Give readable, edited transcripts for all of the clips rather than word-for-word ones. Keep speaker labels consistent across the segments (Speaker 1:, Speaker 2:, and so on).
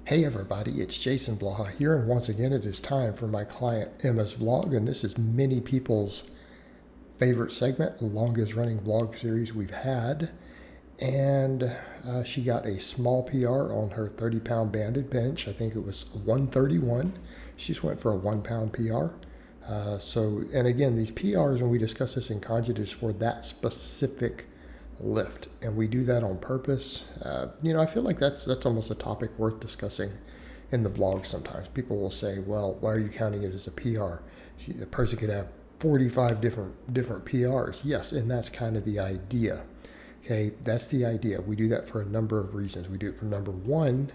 Speaker 1: Hey everybody, it's Jason Blaha here, and once again it is time for my client Emma's vlog, and this is many people's favorite segment, the longest running vlog series we've had. And she got a small PR on her 30-pound banded bench. I think it was 131. She just went for a 1-pound PR. And again, these PRs, when we discuss this in conjugate, is for that specific lift, and we do that on purpose. I feel like that's almost a topic worth discussing in the vlog. Sometimes people will say, well, why are you counting it as a PR? The person could have 45 different PRs. Yes, and that's kind of the idea. Okay, that's the idea. We do that for a number of reasons. We do it for number one,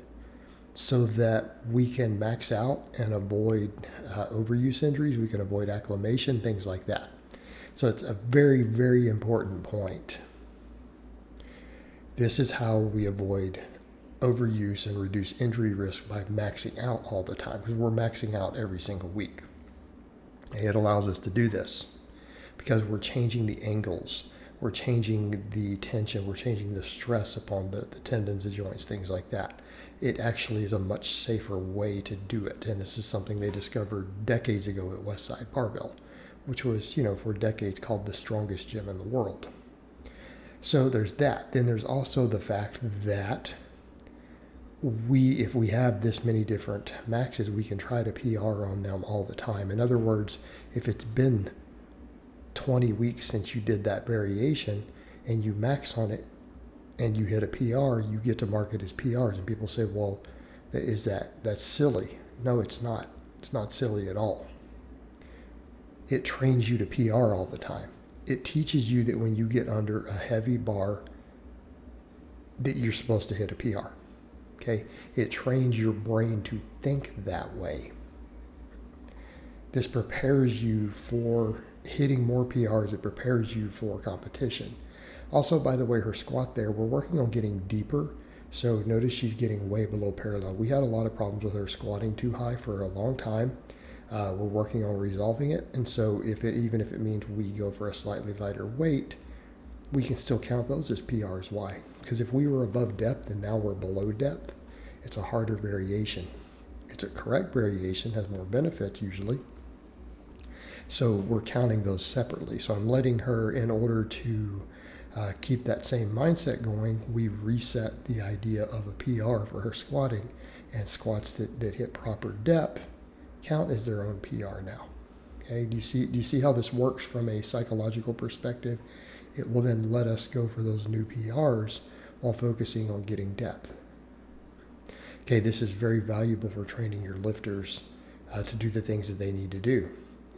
Speaker 1: so that we can max out and avoid overuse injuries. We can avoid acclimation, things like that. So it's a very, very important point. This is how we avoid overuse and reduce injury risk by maxing out all the time, because we're maxing out every single week. It allows us to do this because we're changing the angles, we're changing the tension, we're changing the stress upon the tendons, the joints, things like that. It actually is a much safer way to do it. And this is something they discovered decades ago at Westside Barbell, which was, for decades called the strongest gym in the world. So there's that. Then there's also the fact that if we have this many different maxes, we can try to PR on them all the time. In other words, if it's been 20 weeks since you did that variation and you max on it and you hit a PR, you get to mark it as PRs. And people say, well, that's silly. No, it's not. It's not silly at all. It trains you to PR all the time. It teaches you that when you get under a heavy bar, that you're supposed to hit a PR. Okay? It trains your brain to think that way. This prepares you for hitting more PRs. It prepares you for competition. Also, by the way, her squat there, we're working on getting deeper. So notice she's getting way below parallel. We had a lot of problems with her squatting too high for a long time. We're working on resolving it. And so even if it means we go for a slightly lighter weight, we can still count those as PRs. Why? Because if we were above depth and now we're below depth, it's a harder variation. It's a correct variation, has more benefits usually. So we're counting those separately. So I'm letting her, in order to keep that same mindset going, we reset the idea of a PR for her squatting, and squats that hit proper depth count as their own PR now. Okay, do you see how this works from a psychological perspective? It will then let us go for those new PRs while focusing on getting depth. Okay, this is very valuable for training your lifters to do the things that they need to do.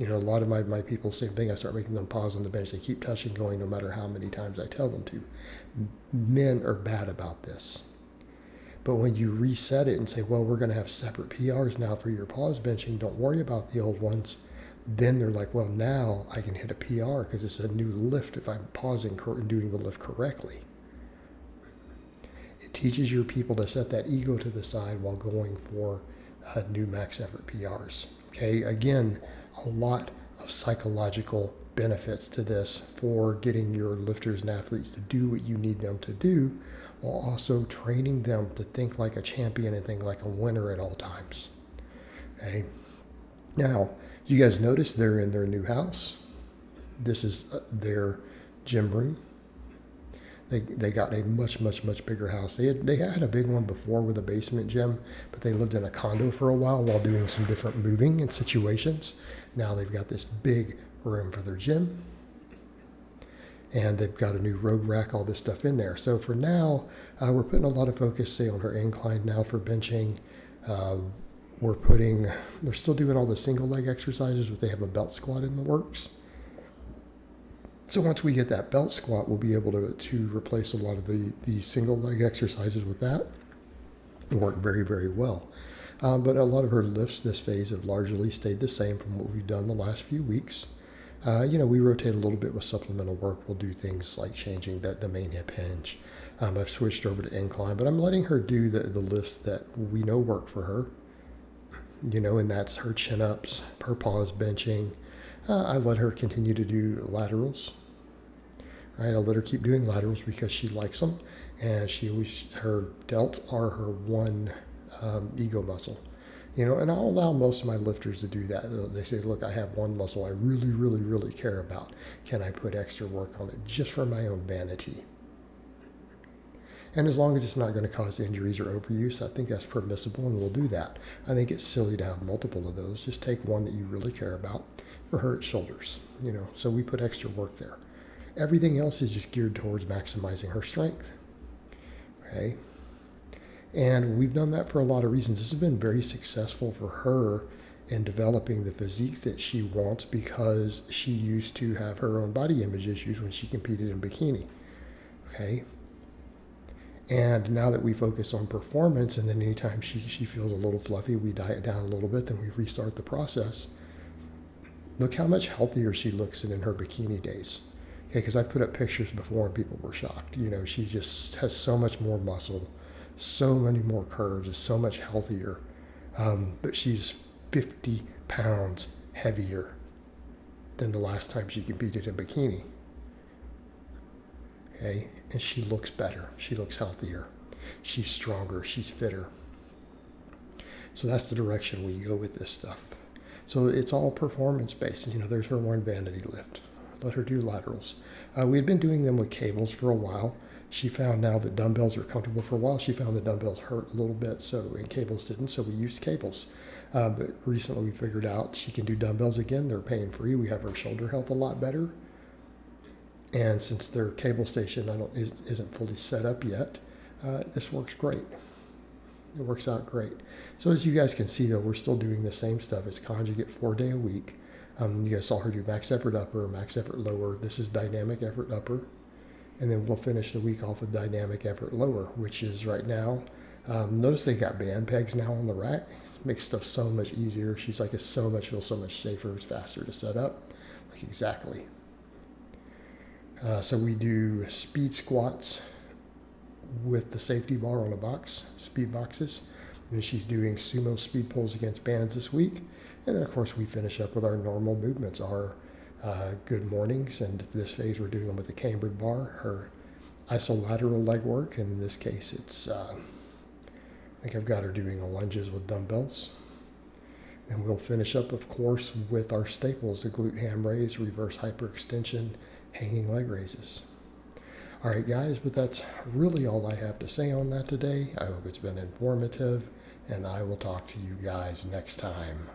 Speaker 1: A lot of my people, same thing. I start making them pause on the bench. They keep touching, going, no matter how many times I tell them to. Men are bad about this. But when you reset it and say, well, we're going to have separate PRs now for your pause benching, don't worry about the old ones, then they're like, well, now I can hit a PR because it's a new lift if I'm pausing and doing the lift correctly. It teaches your people to set that ego to the side while going for new max effort PRs. Okay, again, a lot of psychological benefits to this for getting your lifters and athletes to do what you need them to do, while also training them to think like a champion and think like a winner at all times. Okay. Now, you guys notice they're in their new house. This is their gym room. They got a much bigger house. They had a big one before with a basement gym, but they lived in a condo for a while doing some different moving and situations. Now they've got this big room for their gym, and they've got a new rogue rack, all this stuff in there. So for now, we're putting a lot of focus, say, on her incline now for benching. They're still doing all the single leg exercises, but they have a belt squat in the works. So once we get that belt squat, we'll be able to replace a lot of the single leg exercises with that. It worked very, very well. But a lot of her lifts this phase have largely stayed the same from what we've done the last few weeks. We rotate a little bit with supplemental work. We'll do things like changing the main hip hinge. I've switched over to incline, but I'm letting her do the lifts that we know work for her. And that's her chin-ups, her pause benching. I let her continue to do laterals. Right, I'll let her keep doing laterals because she likes them, and her delts are her one ego muscle. And I'll allow most of my lifters to do that. They say, look, I have one muscle I really, really, really care about. Can I put extra work on it just for my own vanity? And as long as it's not going to cause injuries or overuse, I think that's permissible, and we'll do that. I think it's silly to have multiple of those. Just take one that you really care about. For her, it's shoulders, so we put extra work there. Everything else is just geared towards maximizing her strength. Okay? And we've done that for a lot of reasons. This has been very successful for her in developing the physique that she wants, because she used to have her own body image issues when she competed in bikini. Okay? And now that we focus on performance, and then anytime she feels a little fluffy, we diet down a little bit, then we restart the process. Look how much healthier she looks than in her bikini days. Okay, because I put up pictures before and people were shocked. She just has so much more muscle, so many more curves, is so much healthier. But she's 50 pounds heavier than the last time she competed in bikini. Okay, and she looks better. She looks healthier. She's stronger. She's fitter. So that's the direction we go with this stuff. So it's all performance based. There's her one vanity lift. Let her do laterals. We had been doing them with cables for a while. She found now that dumbbells are comfortable. For a while, she found the dumbbells hurt a little bit, and cables didn't, so we used cables. But recently we figured out she can do dumbbells again. They're pain free. We have her shoulder health a lot better. And since their cable station isn't fully set up yet, this works great. It works out great. So as you guys can see, though, we're still doing the same stuff. It's conjugate 4-day a week. You guys saw her do max effort upper, max effort lower. This is dynamic effort upper. And then we'll finish the week off with dynamic effort lower, which is right now. Notice they got band pegs now on the rack. Makes stuff so much easier. She's like, feels so much safer. It's faster to set up. Like, exactly. So we do speed squats with the safety bar on the box, speed boxes. And then she's doing sumo speed pulls against bands this week. And then, of course, we finish up with our normal movements, our good mornings. And this phase, we're doing them with the cambered bar, her isolateral leg work. And in this case, it's, I think I've got her doing lunges with dumbbells. And we'll finish up, of course, with our staples, the glute ham raise, reverse hyperextension, hanging leg raises. All right, guys, but that's really all I have to say on that today. I hope it's been informative, and I will talk to you guys next time.